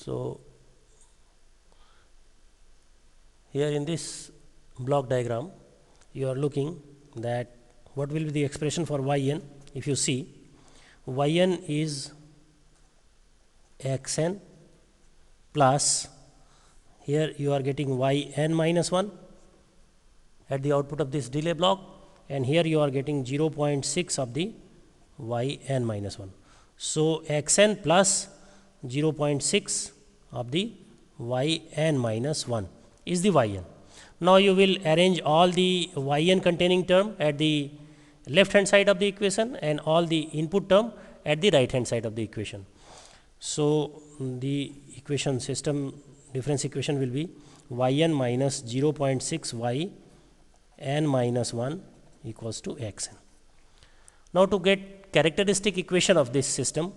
So here in this block diagram you are looking that what will be the expression for yn. If you see, yn is xn plus, here you are getting yn minus 1 at the output of this delay block, and here you are getting 0.6 of the yn minus 1. So xn plus 0.6 of the yn minus 1 is the yn. Now you will arrange all the yn containing term at the left hand side of the equation and all the input term at the right hand side of the equation. So the equation system difference equation will be yn minus 0.6 yn minus 1 equals to xn. Now to get characteristic equation of this system,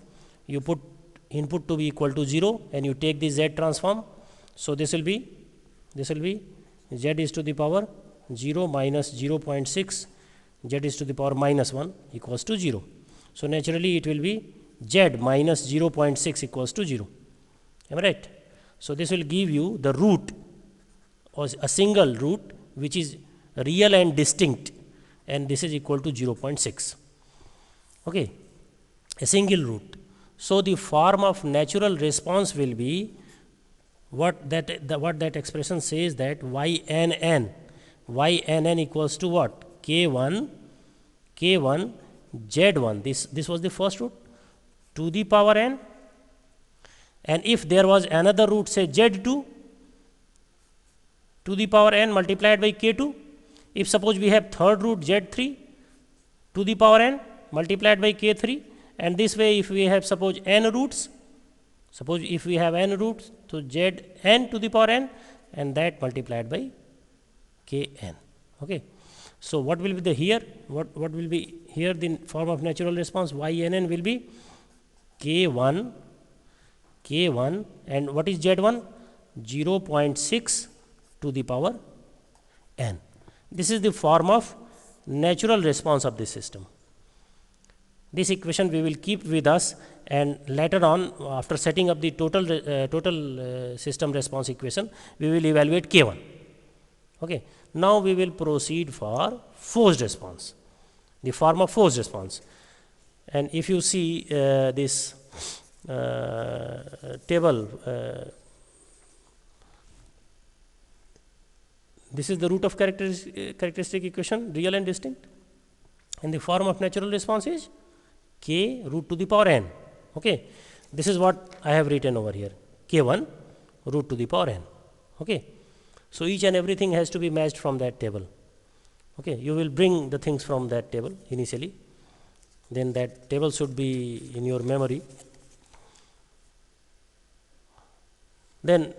you put input to be equal to 0 and you take the z transform. So this will be z is to the power 0 minus 0.6 z is to the power minus 1 equals to 0. So naturally it will be z minus 0.6 equals to 0. Am I right? So this will give you the root, or a single root which is real and distinct, and this is equal to 0.6. Okay, a single root. So the form of natural response will be what that expression says, that ynn equals to what? k1 z1, this was the first root, to the power n, and if there was another root, say z2 to the power n multiplied by k2, if suppose we have third root z3 to the power n multiplied by k3, and this way if we have suppose n roots, so zn to the power n and that multiplied by kn. Okay. So what will be the here? What will be here the form of natural response? Ynn will be k1 and what is z1? 0.6 to the power n. This is the form of natural response of this system. This equation we will keep with us, and later on, after setting up the total system response equation, we will evaluate k1. Okay. Now we will proceed for forced response, the form of forced response. And if you see this table, this is the root of characteristic equation, real and distinct, and the form of natural response is k root to the power n. Okay. This is what I have written over here, k1 root to the power n. Okay. So each and everything has to be matched from that table. Okay. You will bring the things from that table initially, then that table should be in your memory. Then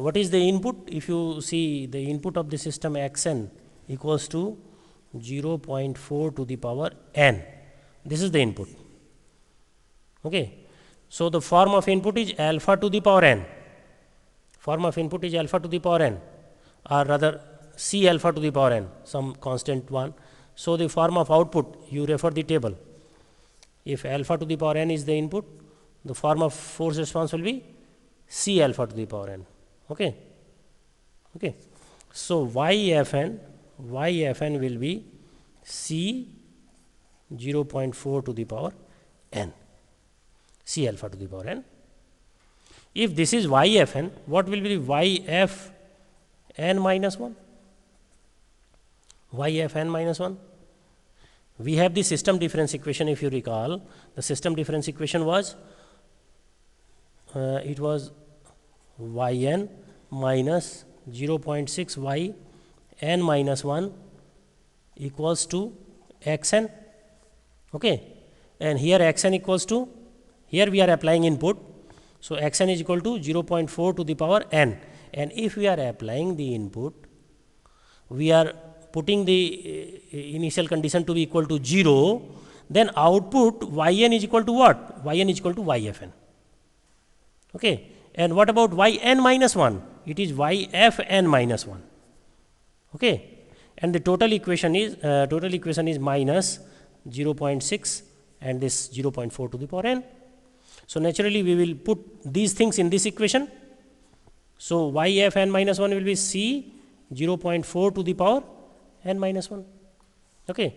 what is the input? If you see, the input of the system xn equals to 0.4 to the power n. This is the input. Okay. So the form of input is alpha to the power n. Form of input is alpha to the power n, or rather C alpha to the power n, some constant one. So the form of output, you refer the table. If alpha to the power n is the input, the form of force response will be C alpha to the power n. Okay. Okay. So YFN will be C 0.4 to the power n, C alpha to the power n. If this is YFN, what will be YFN minus 1? YFN minus 1. We have the system difference equation. If you recall, the system difference equation was it was yn minus 0.6 yn minus 1 equals to xn. Okay. And here xn equals to, here we are applying input. So xn is equal to 0.4 to the power n, and if we are applying the input, we are putting the initial condition to be equal to 0, then output yn is equal to what? Yn is equal to yfn. Okay. And what about yn minus 1? It is yfn minus 1. Okay. And the total equation is minus 0.6 and this 0.4 to the power n. So naturally we will put these things in this equation. So yf n minus 1 will be c 0.4 to the power n minus 1. Okay,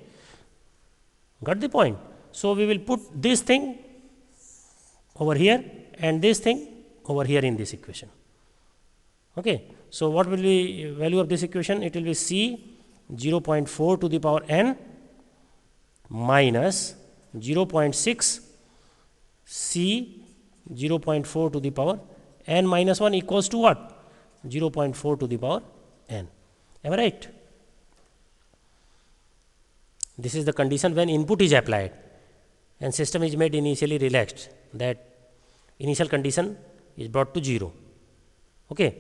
got the point? So we will put this thing over here and this thing over here in this equation. Okay, so what will be value of this equation? It will be c 0.4 to the power n minus 0.6 c 0.4 to the power n minus 1 equals to what? 0.4 to the power n. Am I right? This is the condition when input is applied and system is made initially relaxed, that initial condition is brought to 0. Okay.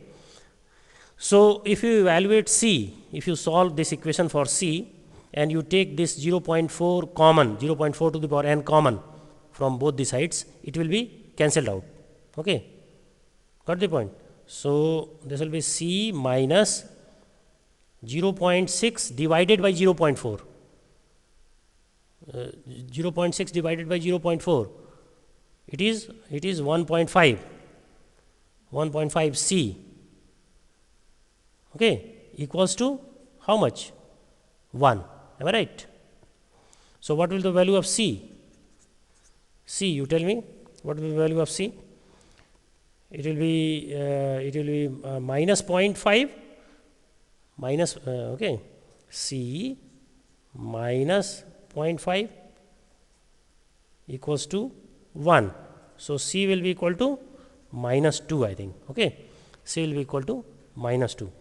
So if you evaluate c, if you solve this equation for c and you take this 0.4 common, 0.4 to the power n common from both the sides, it will be cancelled out. Okay, got the point? So this will be c minus 0.6 divided by 0.4. 0.6 divided by 0.4, it is 1.5 c, okay, equals to how much? 1. Am I right? So what will the value of c? C, you tell me, what will the value of c? It will be minus 0.5 minus okay, c minus 0.5 equals to 1. So c will be equal to minus 2, I think. Okay, c will be equal to minus 2.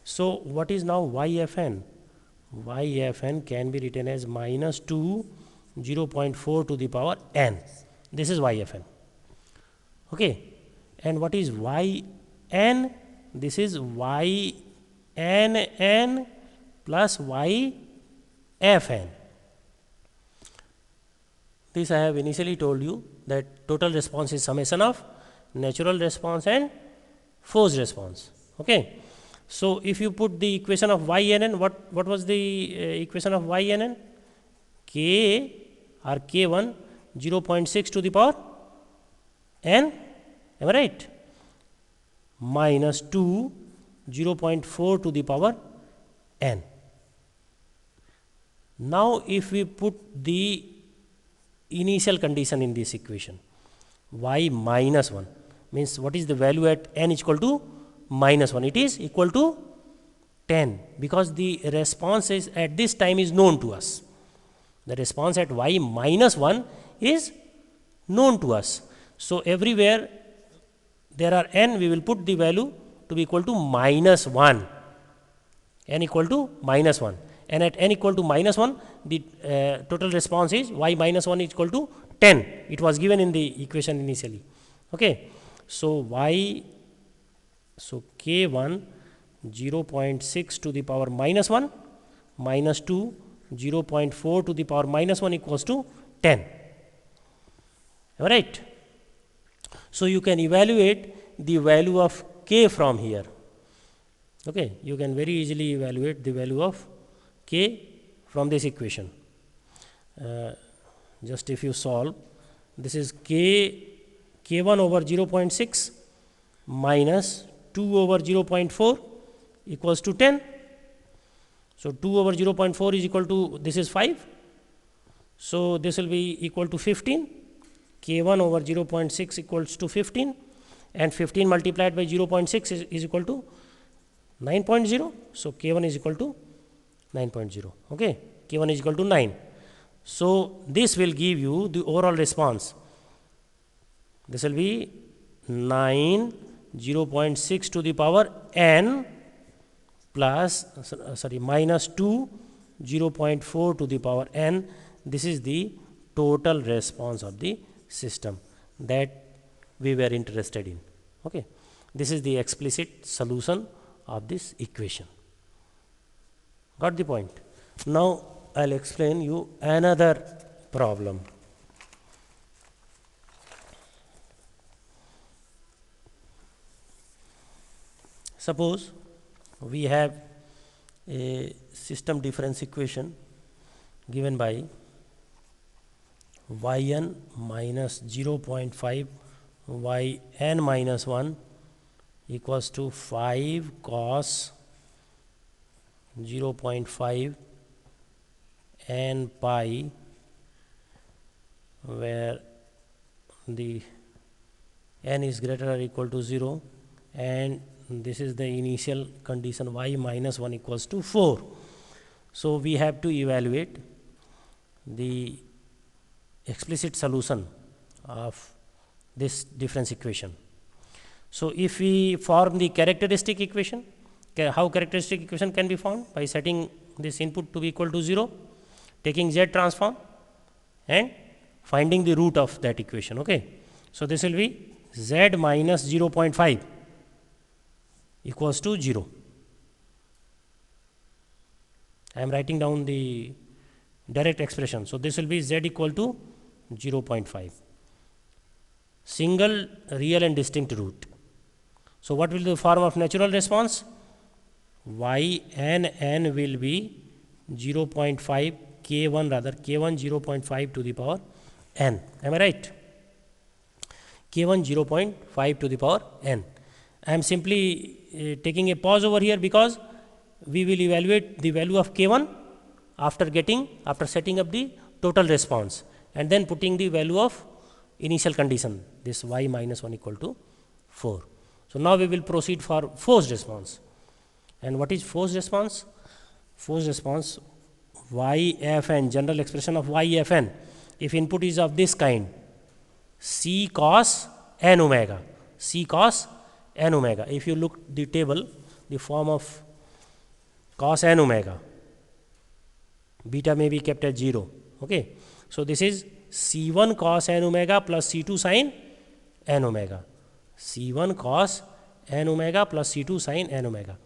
So what is now yfn? Yfn can be written as minus 2 0.4 to the power n. This is yfn. Okay, and what is yn? This is ynn plus yfn. This I have initially told you that total response is summation of natural response and forced response. Okay. So if you put the equation of ynn, what was the equation of ynn? K or k1 0.6 to the power n, am I right? Minus 2 0.4 to the power n. Now if we put the initial condition in this equation, y minus 1 means what is the value at n is equal to minus 1? It is equal to 10, because the response is at this time is known to us. The response at y minus 1 is known to us. So everywhere there are n, we will put the value to be equal to minus 1, n equal to minus 1, and at n equal to minus 1 the total response is y minus 1 is equal to 10. It was given in the equation initially. Okay, so k1 0.6 to the power minus 1 minus 2 0.4 to the power minus 1 equals to 10. All right. So you can evaluate the value of k from here. Okay, you can very easily evaluate the value of k from this equation. Just if you solve, this is k1 over 0.6 minus 2 over 0.4 equals to 10. So 2 over 0.4 is equal to, this is 5. So this will be equal to 15. K1 over 0.6 equals to 15, and 15 multiplied by 0.6 is equal to 9.0. So K1 is equal to 9.0. Okay, K1 is equal to 9. So this will give you the overall response. This will be 9 0.6 to the power n plus minus 2 0.4 to the power n. This is the total response of the system that we were interested in. Okay, this is the explicit solution of this equation. Got the point? Now I'll explain you another problem. Suppose we have a system difference equation given by yn minus 0.5 y n minus 1 equals to 5 cos 0.5 n pi, where the n is greater or equal to 0, and this is the initial condition y minus 1 equals to 4. So we have to evaluate the explicit solution of this difference equation. So if we form the characteristic equation, how characteristic equation can be formed? By setting this input to be equal to 0, taking z transform and finding the root of that equation. Okay. So this will be z minus 0.5 equals to 0. I am writing down the direct expression. So this will be z equal to 0.5. Single, real and distinct root. So what will be the form of natural response? Y n will be 0.5 k1, rather k1 0.5 to the power n. Am I right? K1 0.5 to the power n. I am simply taking a pause over here because we will evaluate the value of k1 after setting up the total response and then putting the value of initial condition, this y minus 1 equal to 4. So now we will proceed for forced response. And what is forced response? Forced response, yfn, general expression of yfn, if input is of this kind, c cos n omega, c cos n omega. If you look the table, the form of cos n omega, beta may be kept at 0. Okay. So this is c1 cos n omega plus c2 sin n omega, c1 cos n omega plus c2 sin n omega.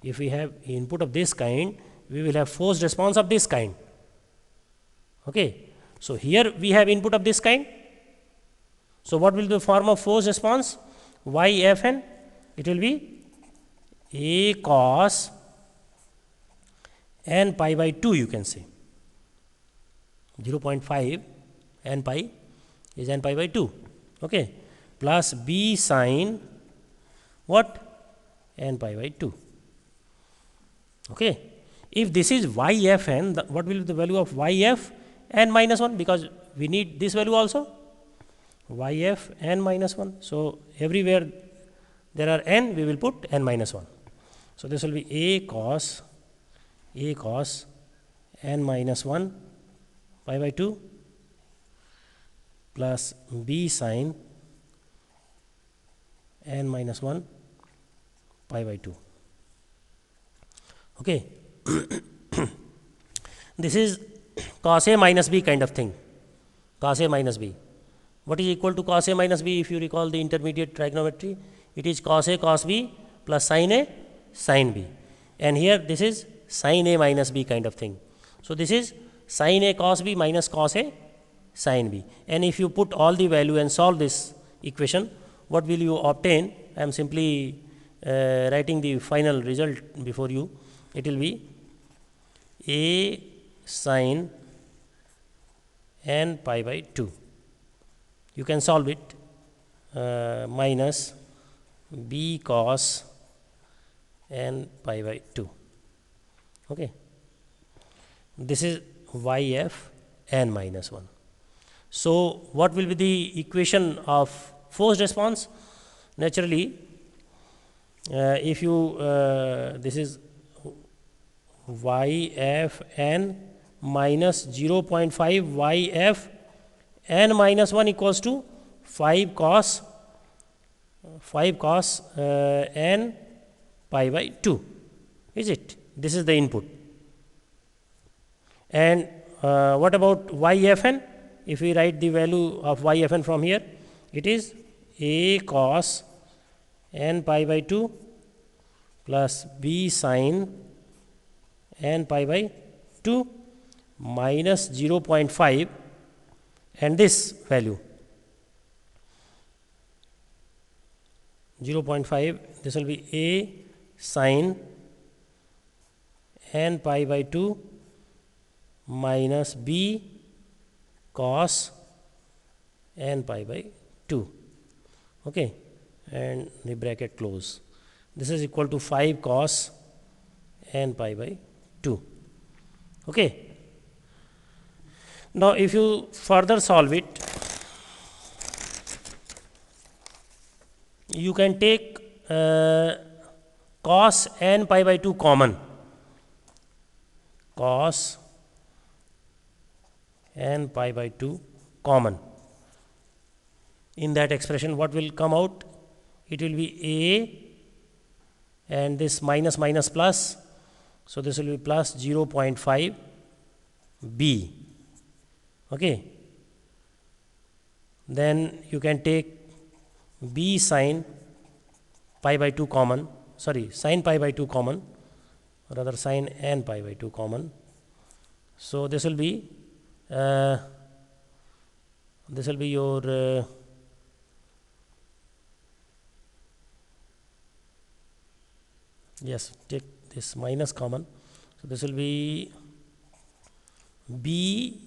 If we have input of this kind, we will have forced response of this kind. Okay. So here we have input of this kind. So what will be the form of forced response? Yfn, it will be a cos n pi by 2, you can say. 0.5 n pi is n pi by 2. Okay. Plus b sin what? N pi by 2. Okay. If this is yfn, what will be the value of yf n minus 1? Because we need this value also, yf n minus 1. So everywhere there are n, we will put n minus 1. So this will be a cos n minus 1 pi by 2 plus b sin n minus 1 pi by 2. Okay. This is cos a minus b kind of thing, cos a minus b. What is equal to cos a minus b? If you recall the intermediate trigonometry, it is cos a cos b plus sin a sin b, and here this is sin a minus b kind of thing. So this is sin a cos b minus cos a sin b, and if you put all the value and solve this equation, what will you obtain? I am simply writing the final result before you. It will be a sin n pi by 2. You can solve it, minus b cos n pi by 2. Okay. This is yf n minus 1. So what will be the equation of forced response? Naturally, if you this is yf n minus 0.5 yf n minus 1 equals to 5 cos n pi by 2, is it? This is the input. And what about yfn? If we write the value of yfn from here, it is a cos n pi by 2 plus b sin n pi by 2 minus 0.5 and this value 0.5, this will be a sin n pi by 2 minus b cos n pi by 2. okay, and the bracket close. This is equal to 5 cos n pi by 2. Okay. Now, if you further solve it, you can take cos n pi by 2 common. Cos n pi by 2 common. In that expression, what will come out? It will be a, and this minus minus plus, so this will be plus 0.5 b. Okay. Then you can take b sine pi by 2 common, sorry, sine pi by 2 common, rather sine n pi by 2 common. So this will be your yes, take this minus common. So this will be b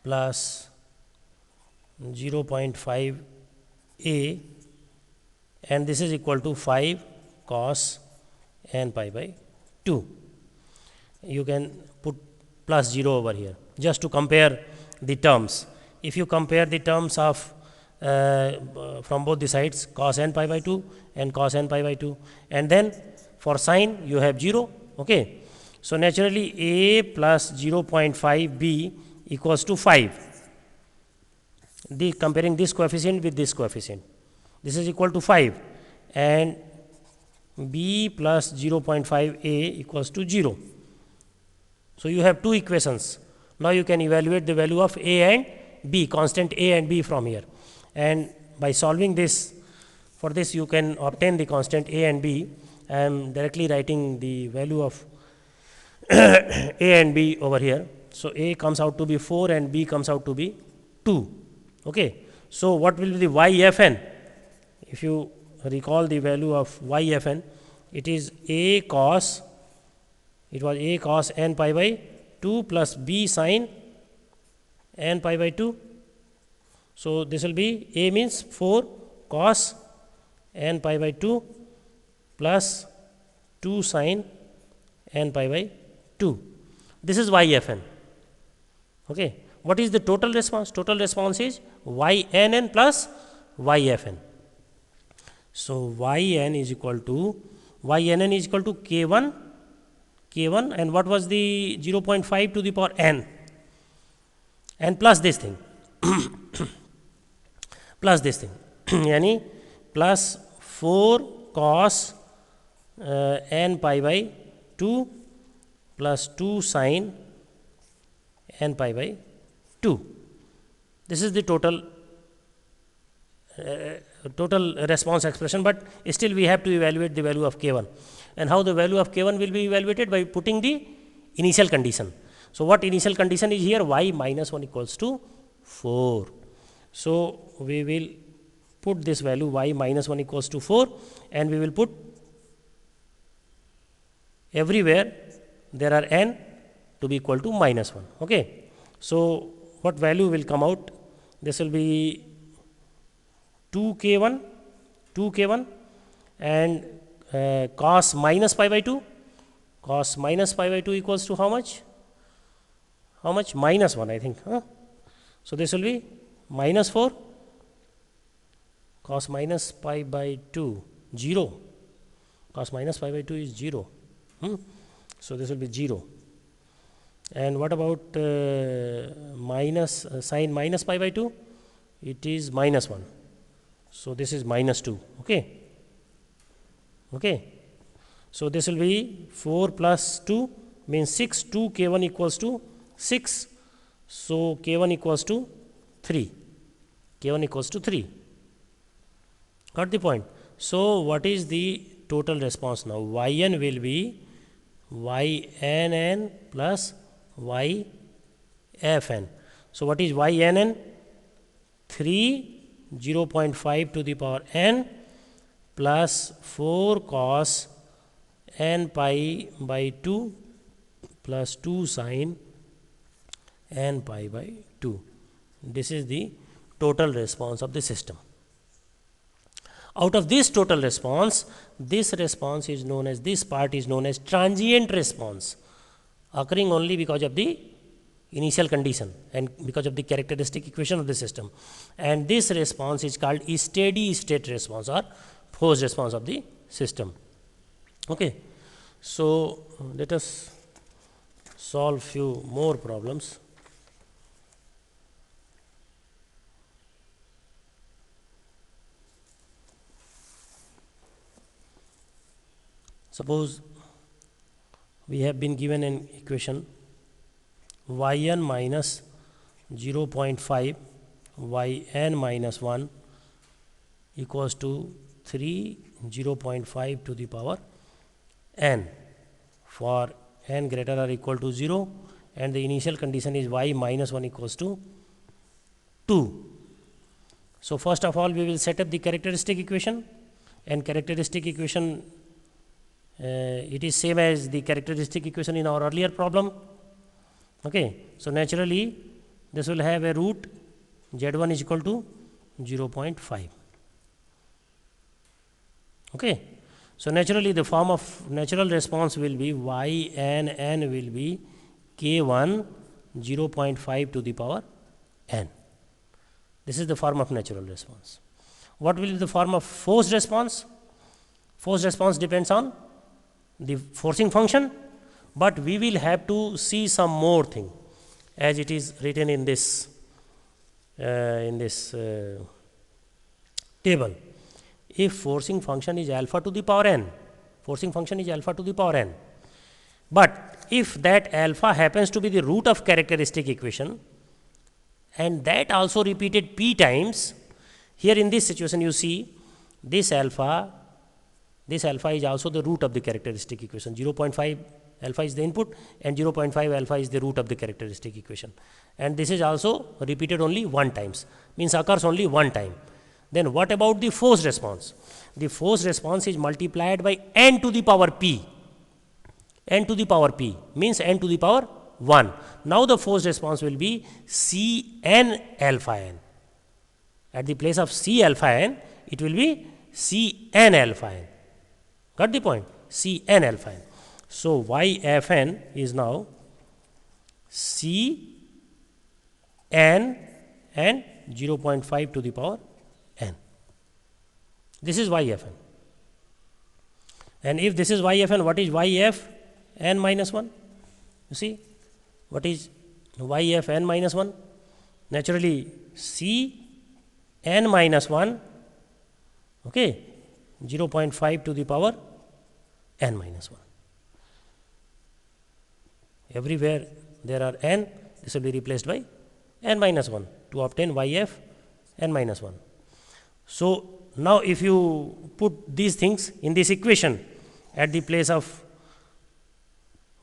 plus 0.5 a, and this is equal to 5 cos n pi by 2. You can put plus 0 over here just to compare the terms. If you compare the terms of from both the sides, cos n pi by 2 and cos n pi by 2, and then for sine you have 0. Okay. So naturally a plus 0.5 b equals to 5. Comparing this coefficient with this coefficient, this is equal to 5, and b plus 0.5 a equals to 0. So you have two equations. Now you can evaluate the value of a and b, constant a and b from here, and by solving this, for this you can obtain the constant a and b. I am directly writing the value of a and b over here. So a comes out to be 4 and b comes out to be 2. Okay. So what will be the yfn? If you recall the value of yfn, it is a cos, it was a cos n pi by 2 plus b sine n pi by 2. So this will be a means 4 cos n pi by 2 plus 2 sine n pi by 2. This is yfn. Okay. What is the total response? Total response is ynn plus yfn. So yn is equal to k1, and what was the 0.5 to the power n, and plus this thing plus this thing yani plus 4 cos n pi by 2 plus 2 sine n pi by 2. This is the total response expression, but still we have to evaluate the value of k1. And how the value of k1 will be evaluated? By putting the initial condition. So what initial condition is here? Y minus 1 equals to 4. So we will put this value y minus 1 equals to 4, and we will put everywhere there are n to be equal to minus 1. Okay. So what value will come out? This will be 2k1, and cos minus pi by 2. Cos minus pi by 2 equals to how much? Minus 1, I think. So this will be minus 4. Cos minus pi by 2, 0. Cos minus pi by 2 is 0. So this will be 0. And what about sine minus pi by 2? It is minus 1. So this is minus 2. Okay. Okay. So this will be 4 plus 2 means 6. 2 k1 equals to 6. So k1 equals to 3. K1 equals to 3. Got the point? So what is the total response now? Yn will be ynn plus yfn. So what is ynn? 3 0.5 to the power n plus 4 cos n pi by 2 plus 2 sine n pi by 2. This is the total response of the system. Out of this total response, this response is known as, this part is known as transient response, occurring only because of the initial condition and because of the characteristic equation of the system. And this response is called steady state response or forced response of the system. Okay. So, let us solve few more problems. Suppose we have been given an equation yn minus 0.5 yn minus 1 equals to 3 0.5 to the power n for n greater or equal to 0, and the initial condition is y minus 1 equals to 2. So, first of all we will set up the characteristic equation, and characteristic equation it is same as the characteristic equation in our earlier problem. Okay. So, naturally this will have a root z1 is equal to 0.5. Okay. So, naturally the form of natural response will be y n will be k1 0.5 to the power n. This is the form of natural response. What will be the form of forced response? Forced response depends on the forcing function, but we will have to see some more thing as it is written in this table. If forcing function is alpha to the power n, forcing function is alpha to the power n, but if that alpha happens to be the root of characteristic equation and that also repeated p times, here in this situation you see this alpha is also the root of the characteristic equation. 0.5 alpha is the input and 0.5 alpha is the root of the characteristic equation, and this is also repeated only one times, means occurs only one time. Then what about the forced response? The forced response is multiplied by n to the power p. N to the power p means n to the power 1. Now the forced response will be C n alpha n. At the place of C alpha n, it will be C n alpha n. Got the point? C n alpha n. So, y f n is now C n and 0.5 to the power n. This is y f n. And if this is y f n, what is y f n minus 1? You see, what is y f n minus 1? Naturally, C n minus 1, okay, 0.5 to the power n minus 1. Everywhere there are n, this will be replaced by n minus 1 to obtain y f n minus 1. So, now if you put these things in this equation at the place of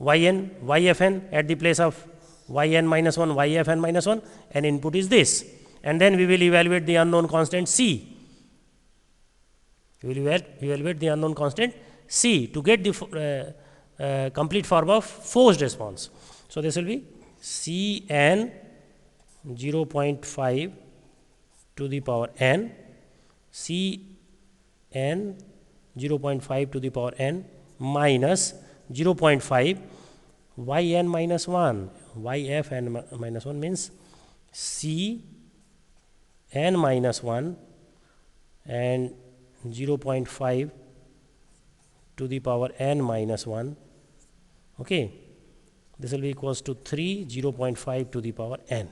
yn, y f n at the place of yn minus 1, y f n minus 1, and input is this, and then we will evaluate the unknown constant c. We will evaluate the unknown constant c to get the complete form of forced response. So, this will be C n 0.5 to the power n, C n 0.5 to the power n minus 0.5 y n minus 1, y f n minus 1 means C n minus 1 and 0.5 to the power n minus 1. Okay. This will be equals to 3 0.5 to the power n.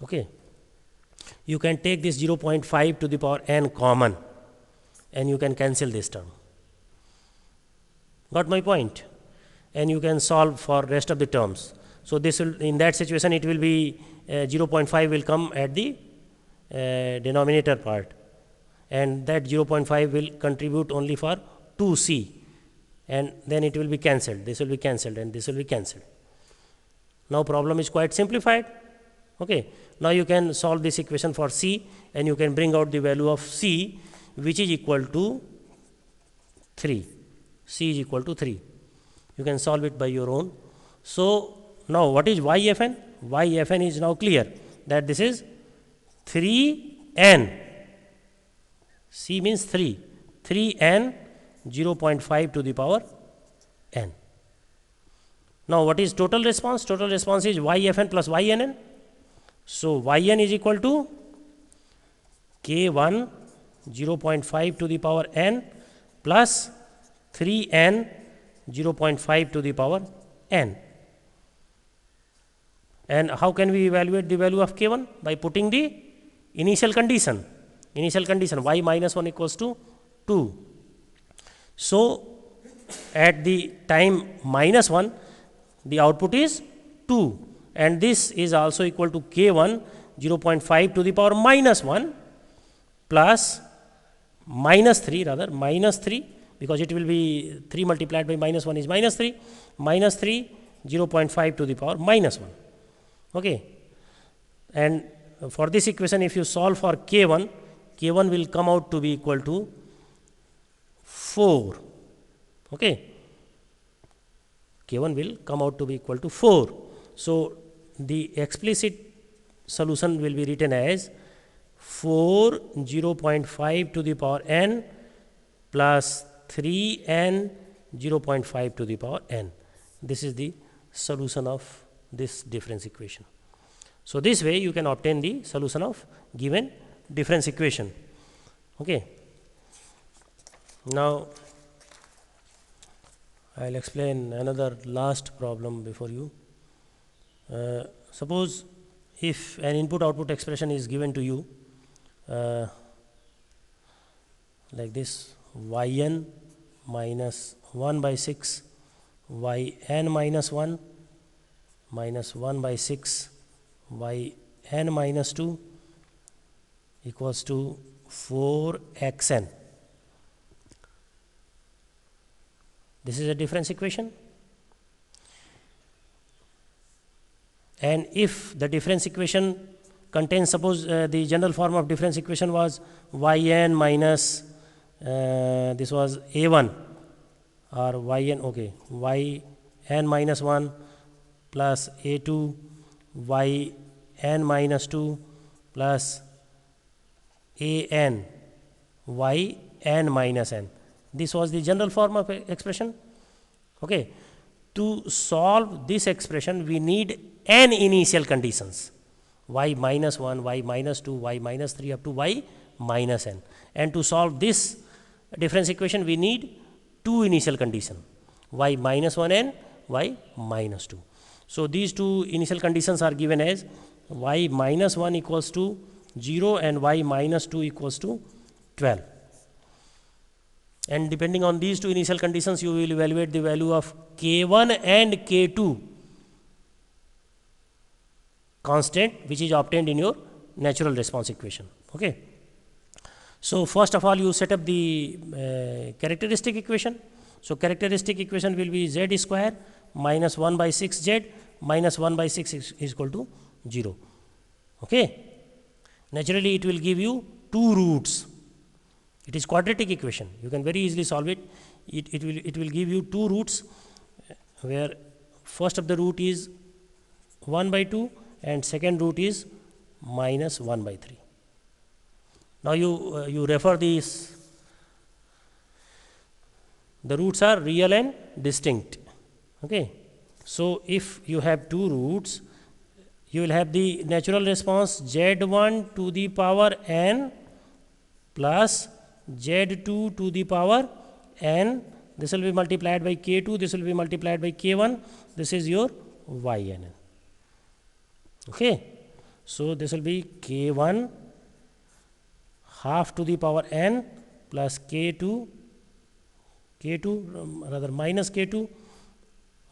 Okay. You can take this 0.5 to the power n common and you can cancel this term. Got my point? And you can solve for rest of the terms. So, this will, in that situation it will be 0.5 will come at the denominator part, and that 0.5 will contribute only for 2c, and then it will be cancelled, this will be cancelled and this will be cancelled. Now, problem is quite simplified. Okay. Now, you can solve this equation for c and you can bring out the value of c, which is equal to 3. C is equal to 3. You can solve it by your own. So, now what is y f n? Y f n is now clear that this is 3 n C means 3. 3n 0.5 to the power n. Now what is total response? Total response is yfn plus ynn. So yn is equal to k1 0.5 to the power n plus 3n 0.5 to the power n. And how can we evaluate the value of k1? By putting the initial condition. Initial condition y minus 1 equals to 2. So at the time minus 1, the output is 2, and this is also equal to k1 0.5 to the power minus 1 plus minus 3, rather minus 3, because it will be 3 multiplied by minus 1 is minus 3, minus 3 0.5 to the power minus 1. Okay. And for this equation, if you solve for k1, k1 will come out to be equal to 4. Okay. K1 will come out to be equal to 4. So the explicit solution will be written as 4 0.5 to the power n plus 3n 0.5 to the power n. This is the solution of this difference equation. So this way you can obtain the solution of given difference equation. Okay. Now I will explain another last problem before you. Suppose if an input output expression is given to you like this, yn minus 1 by 6 yn minus 1 minus 1 by 6 yn minus 2 equals to 4xn. This is a difference equation, and if the difference equation contains, suppose the general form of difference equation was yn minus this was a1 or yn, okay, yn minus 1 plus a2 yn minus 2 plus an yn minus n. This was the general form of expression. Okay. To solve this expression, we need n initial conditions, y minus 1, y minus 2, y minus 3 up to y minus n. And to solve this difference equation, we need 2 initial conditions, y minus 1 n, y minus 2. So these 2 initial conditions are given as y minus 1 equals to 0 and y minus 2 equals to 12. And depending on these 2 initial conditions, you will evaluate the value of k1 and k2 constant, which is obtained in your natural response equation. Okay. So first of all, you set up the characteristic equation. So characteristic equation will be z square minus 1 by 6 z minus 1 by 6 is equal to 0. Okay. Naturally, it will give you 2 roots. It is quadratic equation. You can very easily solve it. It will give you 2 roots, where first of the root is 1 by 2 and second root is minus 1 by 3. Now you refer these. The roots are real and distinct. Okay. So if you have 2 roots, you will have the natural response z1 to the power n plus z2 to the power n. This will be multiplied by k2, this will be multiplied by k1, this is your yn. Okay. So this will be k1 half to the power n plus k2 rather minus k2,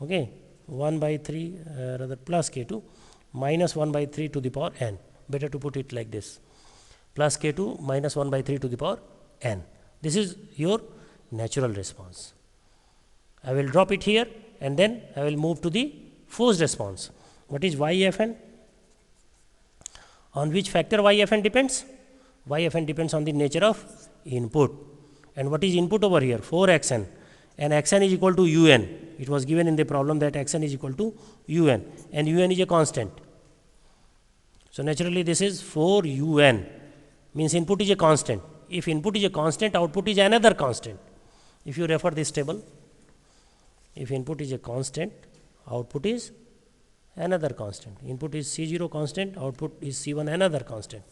okay, 1 by 3 rather plus k2 minus 1 by 3 to the power n. Better to put it like this, plus k2 minus 1 by 3 to the power n. This is your natural response. I will drop it here and then I will move to the forced response. What is yfn? On which factor yfn depends? Yfn depends on the nature of input. And what is input over here? 4xn, and xn is equal to un. It was given in the problem that xn is equal to un, and un is a constant. So naturally this is 4 un, means input is a constant. if input is a constant, output is another constant. If you refer this table, if input is a constant, output is another constant. Input is C0 constant, output is C1 another constant.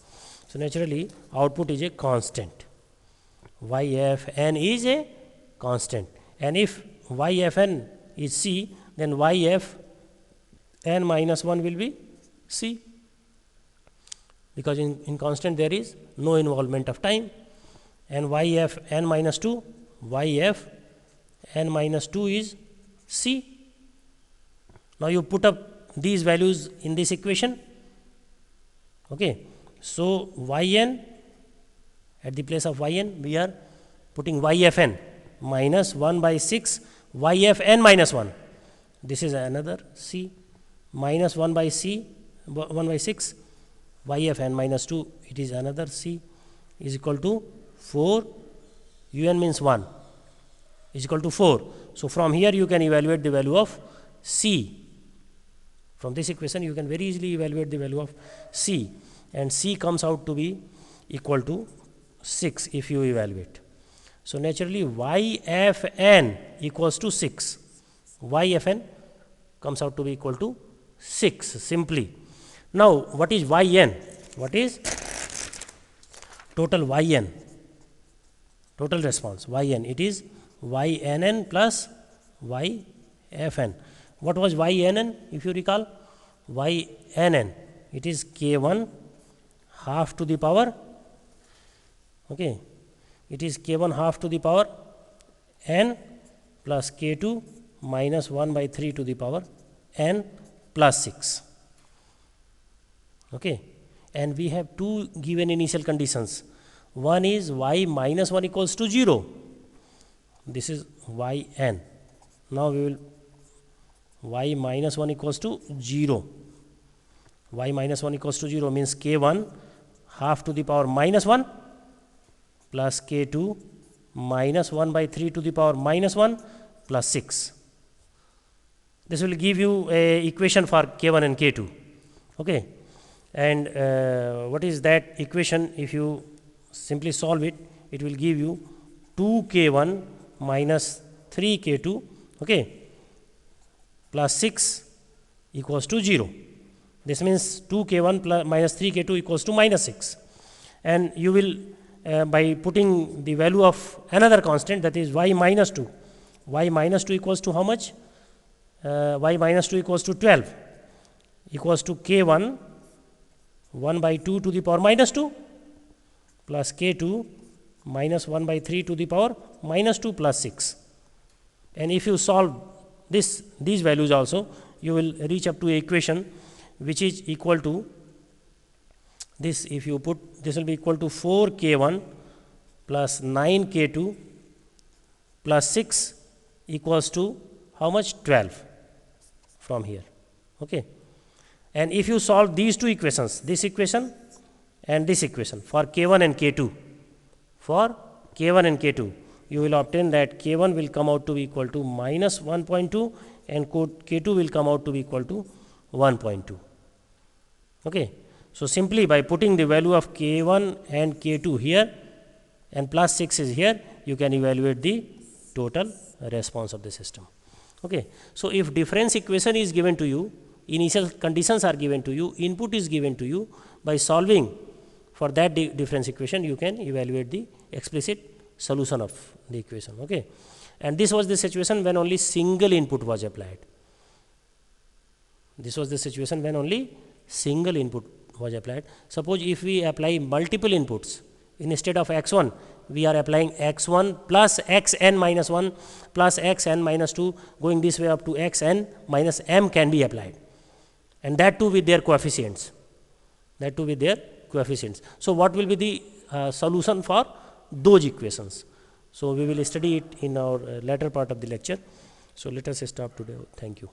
So naturally output is a constant. Yfn is a constant, and if Yfn is C, then Yfn minus 1 will be C, because in constant there is no involvement of time. And Yfn minus 2, Yfn minus 2 is C. Now you put up these values in this equation. Okay, so Yn, at the place of Yn we are putting Yfn minus 1 by 6 Yfn minus 1. This is another C, minus 1 by 6 Yfn minus 2, it is another C, is equal to 4. Un means 1 is equal to 4. So from here you can evaluate the value of C. From this equation you can very easily evaluate the value of C, and C comes out to be equal to 6 if you evaluate. So naturally Yfn equals to 6. Yfn comes out to be equal to 6 simply. Now what is Yn? What is total Yn? Total response Yn, it is Ynn plus Yfn. What was Ynn? If you recall, Ynn, it is K1 half to the power, okay, it is K1 half to the power n plus K2 minus 1 by 3 to the power n plus 6. Okay, and we have two given initial conditions. One is y minus 1 equals to 0. This is Yn. Now we will y minus 1 equals to 0. Y minus 1 equals to 0 means K1 half to the power minus 1 plus K2 minus 1 by 3 to the power minus 1 plus 6. This will give you a equation for K1 and K2. Okay, and what is that equation? If you simply solve it, it will give you 2K1 minus 3K2, okay, plus 6 equals to 0. This means 2K1 plus minus 3K2 equals to minus 6. And you will by putting the value of another constant, that is y minus 2. Y minus 2 equals to how much? Y minus 2 equals to 12, equals to K1 1 by 2 to the power minus 2 plus K2 minus 1 by 3 to the power minus 2 plus 6. And if you solve these values also, you will reach up to an equation which is equal to this. If you put, this will be equal to 4K1 plus 9K2 plus 6 equals to how much? 12 from here. Okay, and if you solve these two equations, this equation and this equation, for K1 and K2, you will obtain that K1 will come out to be equal to minus 1.2 and K2 will come out to be equal to 1.2. Okay, so simply by putting the value of K1 and K2 here and plus 6 is here, you can evaluate the total response of the system. Okay, so if difference equation is given to you, initial conditions are given to you, input is given to you, by solving for that difference equation you can evaluate the explicit solution of the equation. Okay, and this was the situation when only single input was applied. This was the situation when only single input was applied. Suppose if we apply multiple inputs, instead of x1 we are applying x1 plus xn minus 1 plus xn minus 2, going this way up to xn minus m can be applied, and that too with their coefficients. So what will be the solution for those equations? So we will study it in our later part of the lecture. So let us stop today. Thank you.